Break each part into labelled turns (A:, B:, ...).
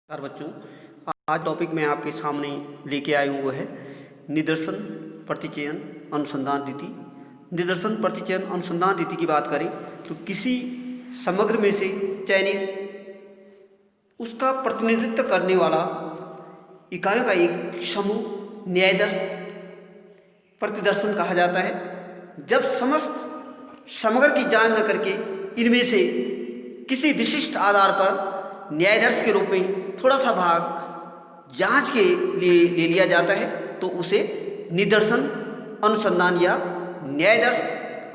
A: नमस्कार बच्चों। आज टॉपिक मैं आपके सामने लेके आया हूँ वो है निदर्शन प्रतिचयन अनुसंधान रीति। निदर्शन प्रतिचयन अनुसंधान रीति की बात करें तो किसी समग्र में से चयनित उसका प्रतिनिधित्व करने वाला इकाइयों का एक समूह न्यायदर्श प्रतिदर्शन कहा जाता है। जब समस्त समग्र की जांच न करके इनमें से किसी विशिष्ट आधार पर न्यायदर्श के रूप में थोड़ा सा भाग जांच के लिए ले लिया जाता है तो उसे निदर्शन अनुसंधान या न्यायदर्श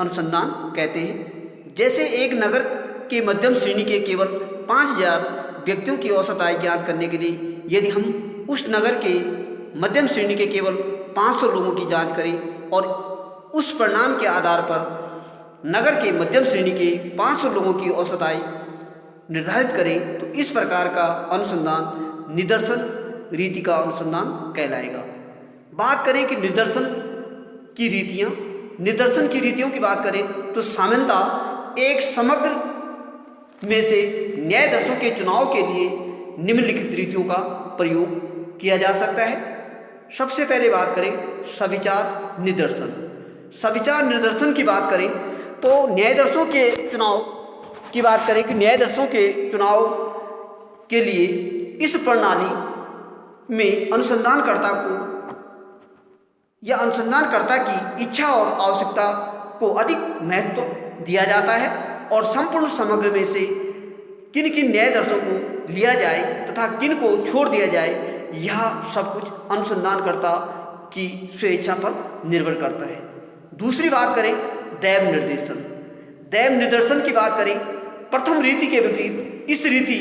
A: अनुसंधान कहते हैं। जैसे एक नगर के मध्यम श्रेणी के केवल 5000 व्यक्तियों की औसत आय ज्ञात करने के लिए यदि हम उस नगर के मध्यम श्रेणी के केवल 500 लोगों की जांच करें और उस परिणाम के आधार पर नगर के मध्यम श्रेणी के 500 लोगों की औसत आय निर्धारित करें तो इस प्रकार का अनुसंधान निदर्शन रीति का अनुसंधान कहलाएगा। बात करें कि निदर्शन की रीतियों की बात करें तो सामान्यतः एक समग्र में से न्यायदर्शों के चुनाव के लिए निम्नलिखित रीतियों का प्रयोग किया जा सकता है। सबसे पहले बात करें सविचार निदर्शन। सविचार निदर्शन की बात करें तो न्यायदर्शों के चुनाव की बात करें कि न्यायदर्शों के चुनाव के लिए इस प्रणाली में अनुसंधानकर्ता की इच्छा और आवश्यकता को अधिक महत्व दिया जाता है और संपूर्ण समग्र में से किन किन न्यायदर्शों को लिया जाए तथा किन को छोड़ दिया जाए यह सब कुछ अनुसंधानकर्ता की स्वेच्छा पर निर्भर करता है। दूसरी बात करें दैव निर्देशन। दैव निर्देशन की बात करें प्रथम रीति के विपरीत इस रीति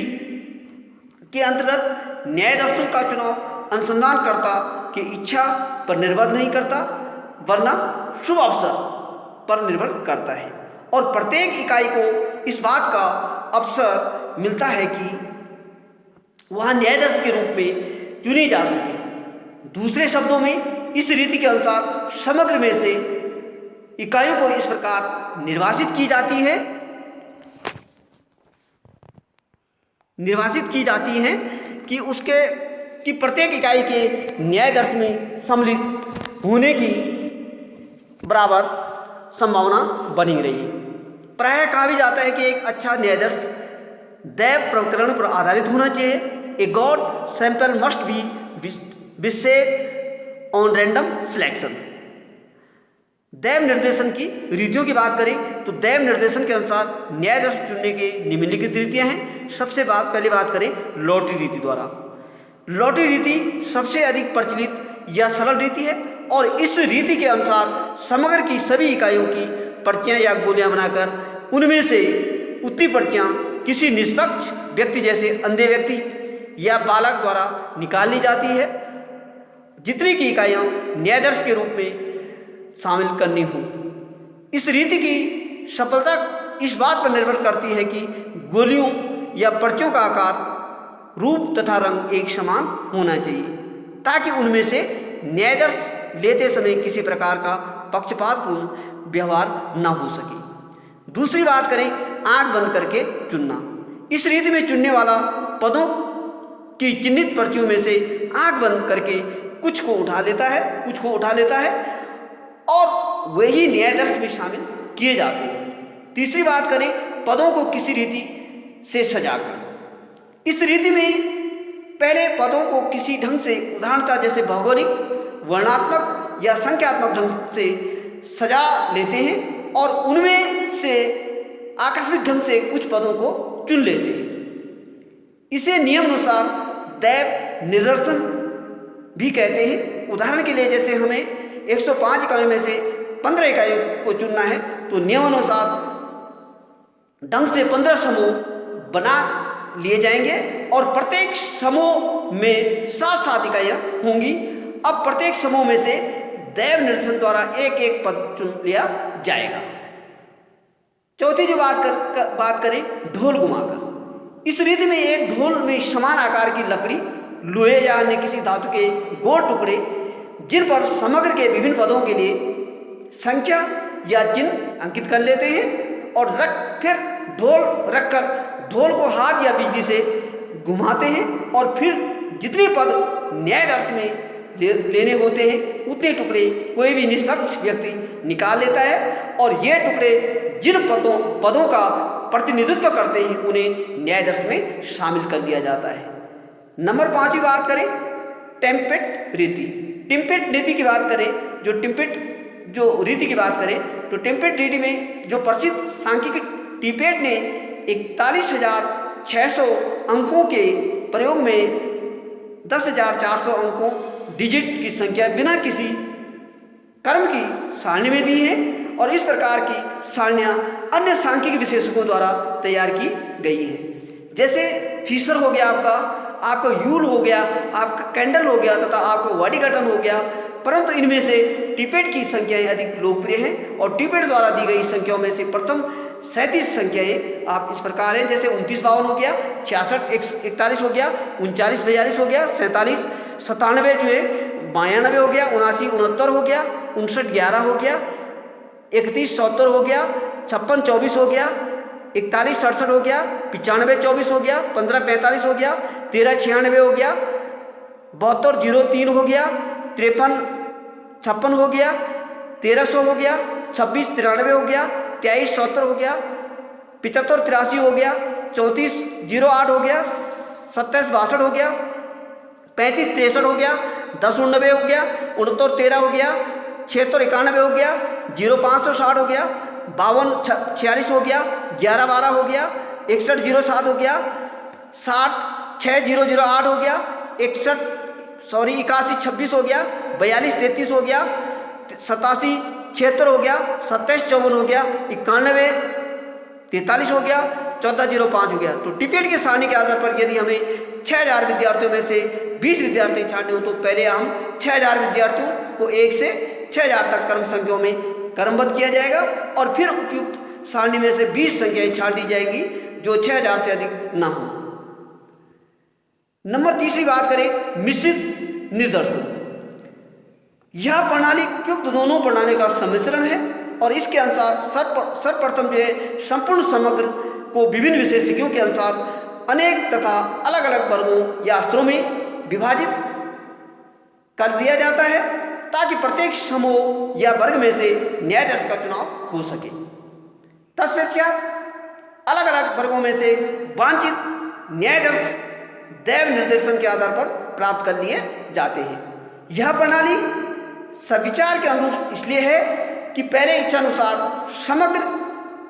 A: के अंतर्गत न्यायदर्शों का चुनाव अनुसंधानकर्ता की इच्छा पर निर्भर नहीं करता वरना शुभ अवसर पर निर्भर करता है और प्रत्येक इकाई को इस बात का अवसर मिलता है कि वह न्यायदर्श के रूप में चुनी जा सके। दूसरे शब्दों में इस रीति के अनुसार समग्र में से इकाइयों को इस प्रकार निर्वाचित की जाती हैं कि प्रत्येक इकाई के न्यायदर्श में सम्मिलित होने की बराबर संभावना बनी रही। प्रायः कहा भी जाता है कि एक अच्छा न्यायदर्श दैव प्रवक्तरण पर आधारित होना चाहिए। A good sample must be विशेष ऑन रैंडम सिलेक्शन। दैव निर्देशन की रीतियों की बात करें तो दैव निर्देशन के अनुसार न्यायदर्श चुनने के निम्नलिखित रीतियां हैं। पहले बात करें लॉटरी रीति द्वारा। लॉटरी रीति सबसे अधिक प्रचलित या सरल रीति है और इस रीति के अनुसार समग्र की सभी इकाइयों की पर्चियां या गोलियां बनाकर उनमें से उतनी पर्चियां किसी निष्पक्ष व्यक्ति जैसे अंधे व्यक्ति या बालक द्वारा निकाल ली जाती है जितनी की इकाइयां न्यायदर्श के रूप में शामिल करनी हो। इस रीति की सफलता इस बात पर निर्भर करती है कि गोलियों या पर्चियों का आकार रूप तथा रंग एक समान होना चाहिए ताकि उनमें से न्यायदर्श लेते समय किसी प्रकार का पक्षपातपूर्ण व्यवहार न हो सके। दूसरी बात करें आंख बंद करके चुनना। इस रीति में चुनने वाला पदों की चिन्हित पर्चियों में से आंख बंद करके कुछ को उठा लेता है और वही न्यायदर्श में शामिल किए जाते हैं। तीसरी बात करें पदों को किसी रीति से सजाकर। इस रीति में पहले पदों को किसी ढंग से उदाहरणतः जैसे भौगोलिक वर्णात्मक या संख्यात्मक ढंग से सजा लेते हैं और उनमें से आकस्मिक ढंग से कुछ पदों को चुन लेते हैं। इसे नियमानुसार दैव निदर्शन भी कहते हैं। उदाहरण के लिए जैसे हमें 105 इकाइयों में से 15 इकाइयों को चुनना है तो नियमानुसार ढंग से 15 समूह बना लिए जाएंगे और प्रत्येक समूह में 7-7 इकाइयाँ होंगी। अब प्रत्येक समूह में से दैव निर्देशन द्वारा एक एक पद चुन लिया जाएगा। चौथी जो बात करें ढोल घुमाकर। इस रीति में एक ढोल में समान आकार की लकड़ी लोहे या अन्य किसी धातु के गोल टुकड़े जिन पर समग्र के विभिन्न पदों के लिए संख्या या चिन्ह अंकित कर लेते हैं और फिर ढोल रखकर ढोल को हाथ या बिजली से घुमाते हैं और फिर जितने पद न्यायादर्श में लेने होते हैं उतने टुकड़े कोई भी निष्पक्ष व्यक्ति निकाल लेता है और ये टुकड़े जिन पदों का प्रतिनिधित्व करते हैं उन्हें न्यायादर्श में शामिल कर दिया जाता है। नंबर 5 की बात करें टेम्पेट रीति। टेम्पेट रीति की बात करें, जो रीति की बात करें तो टेम्पेट रीति में जो प्रसिद्ध सांख्यिकी टिपेट ने 41,600 अंकों के प्रयोग में 10,400 अंकों डिजिट की संख्या बिना किसी कर्म की सारणी में दी है और इस प्रकार की सारणियाँ अन्य सांख्यिकी विशेषज्ञों द्वारा तैयार की गई है। जैसे फीसर हो गया, आपका यूल हो गया, आपका कैंडल हो गया तथा आपका वाडिगटन हो गया, परंतु इनमें से टिपेट की संख्याएं अधिक लोकप्रिय हैं और टिपेट द्वारा दी गई संख्याओं में से प्रथम 37 संख्याएं आप इस प्रकार हैं, जैसे 2952 हो गया, 66 41 हो गया, 39 42 हो गया, 47 97 जो है 92 हो गया, 79 69 हो गया, 59 11 हो गया, 31 70 हो गया, 56 24 हो गया, 41 67 हो गया, 95 24 हो गया, 15 45 हो गया, 13 96 हो गया, 72 03 हो गया, 53 56 हो गया, 1300 हो गया, 26 93 हो गया, 23 70 हो गया, 75 83 हो गया, 34 08 हो गया, 27 62 हो गया, 35 63 हो गया, 10 99 हो गया, 69 13 हो गया, 76 91 हो गया, 0560 हो गया, 52 46 हो गया, 11 12 हो गया, 61 07 हो गया, 60 6008 हो गया, 81 26 हो गया, 42 33 हो गया, 87 76 हो गया, 27 54 हो गया, 91 43 हो गया, 1405 हो गया। तो टिपेट की सारणी के आधार पर यदि हमें 6000 विद्यार्थियों में से 20 विद्यार्थी छांटने हो तो पहले हम 6000 विद्यार्थियों को 1 से 6000 तक क्रम संख्याओं में क्रमबद्ध किया जाएगा और फिर उपयुक्त सारणी में से 20 संख्याएं छांटी जाएगी जो 6000 से अधिक ना हो। नंबर 3 बात करें मिश्रित निर्देशन। यह प्रणाली उपयुक्त दोनों प्रणाली का सम्मिश्रण है और इसके अनुसार सर्वप्रथम जो है संपूर्ण समग्र को विभिन्न विशेषज्ञों के अनुसार अनेक तथा अलग अलग वर्गों या स्तरों में विभाजित कर दिया जाता है ताकि प्रत्येक समूह या वर्ग में से न्यायाधीश का चुनाव हो सके। तत्पश्चात अलग अलग वर्गों में से वांछित न्यायाधीश दैव निर्देशन के आधार पर प्राप्त कर लिए जाते हैं। यह प्रणाली सविचार के अनुरूप इसलिए है कि पहले इच्छानुसार समग्र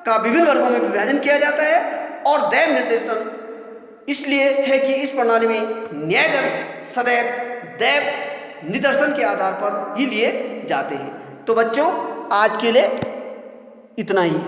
A: का विभिन्न वर्गों में विभाजन किया जाता है और दैव निर्देशन इसलिए है कि इस प्रणाली में न्यायाधीश सदैव दैव निदर्शन के आधार पर ही लिए जाते हैं। तो बच्चों आज के लिए इतना ही।